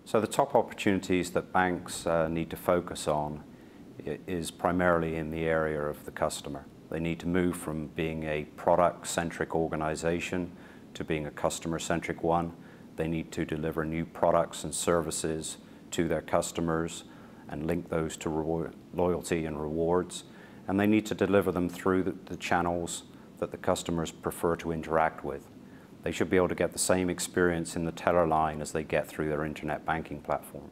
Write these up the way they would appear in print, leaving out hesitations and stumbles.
So the top opportunities that banks need to focus on is primarily in the area of the customer. They need to move from being a product-centric organization to being a customer-centric one. They need to deliver new products and services to their customers and link those to loyalty and rewards. And they need to deliver them through the channels that the customers prefer to interact with. They should be able to get the same experience in the teller line as they get through their internet banking platform.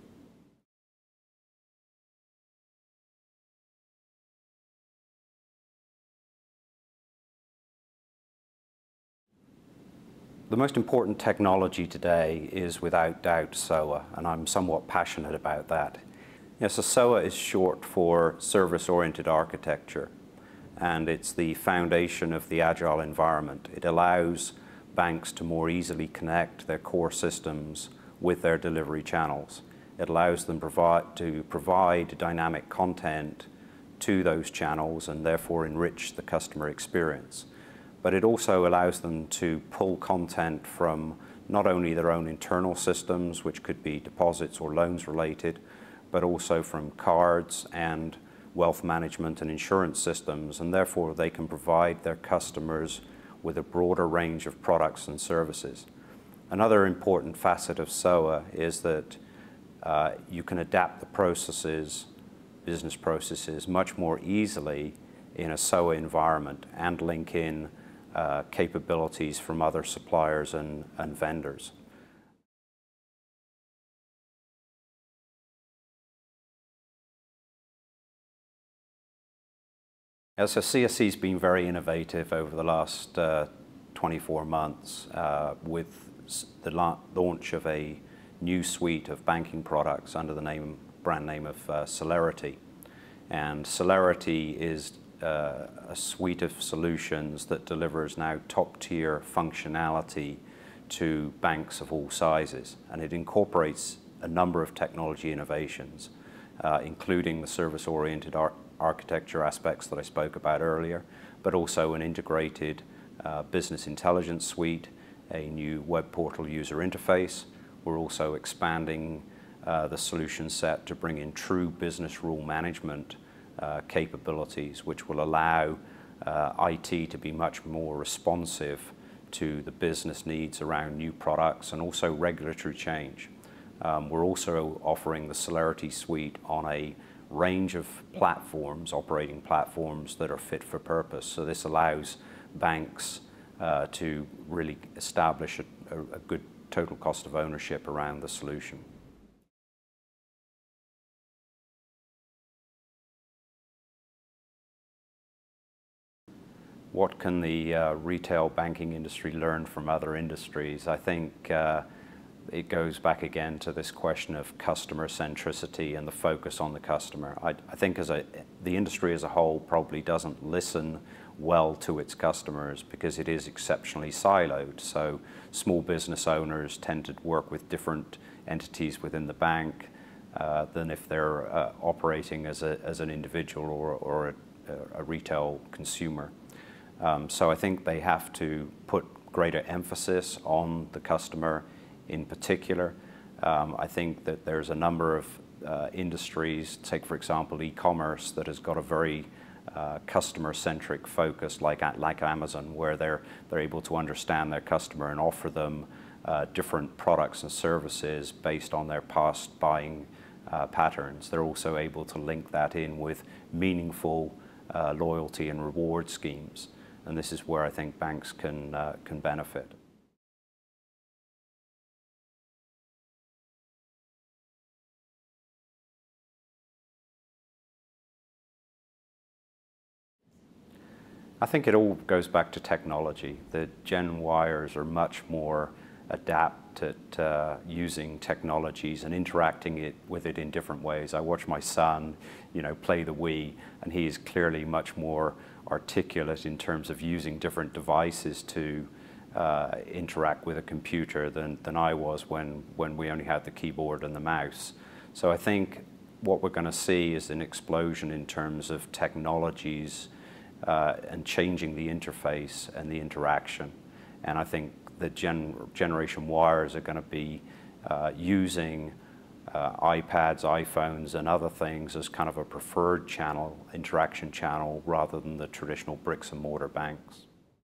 The most important technology today is without doubt SOA, and I'm somewhat passionate about that. Yes, so SOA is short for Service-Oriented Architecture, and it's the foundation of the agile environment. It allows banks to more easily connect their core systems with their delivery channels. It allows them to provide dynamic content to those channels and therefore enrich the customer experience. But it also allows them to pull content from not only their own internal systems, which could be deposits or loans related, but also from cards and wealth management and insurance systems, and therefore they can provide their customers with a broader range of products and services. Another important facet of SOA is that you can adapt the processes, business processes, much more easily in a SOA environment and link in capabilities from other suppliers and vendors. So CSC has been very innovative over the last 24 months with the launch of a new suite of banking products under the brand name of Celerity. And Celerity is a suite of solutions that delivers now top-tier functionality to banks of all sizes. And it incorporates a number of technology innovations, including the service-oriented architecture aspects that I spoke about earlier, but also an integrated business intelligence suite, a new web portal user interface. We're also expanding the solution set to bring in true business rule management capabilities, which will allow IT to be much more responsive to the business needs around new products and also regulatory change. We're also offering the Celerity suite on a range of platforms, operating platforms that are fit for purpose. So this allows banks to really establish a good total cost of ownership around the solution. What can the retail banking industry learn from other industries? I think it goes back again to this question of customer centricity and the focus on the customer. I think the industry as a whole probably doesn't listen well to its customers because it is exceptionally siloed. So small business owners tend to work with different entities within the bank than if they're operating as an individual or a retail consumer. So I think they have to put greater emphasis on the customer in particular. I think that there's a number of industries, take for example e-commerce, that has got a very customer-centric focus like Amazon, where they're able to understand their customer and offer them different products and services based on their past buying patterns. They're also able to link that in with meaningful loyalty and reward schemes. And this is where I think banks can benefit. I think it all goes back to technology. The Gen Yers are much more adept at using technologies and interacting with it in different ways. I watch my son, play the Wii, and he is clearly much more articulate in terms of using different devices to interact with a computer than I was when we only had the keyboard and the mouse. So I think what we're going to see is an explosion in terms of technologies and changing the interface and the interaction. And I think the Generation Yers are going to be using iPads, iPhones, and other things as kind of a preferred channel, interaction channel, rather than the traditional bricks and mortar banks.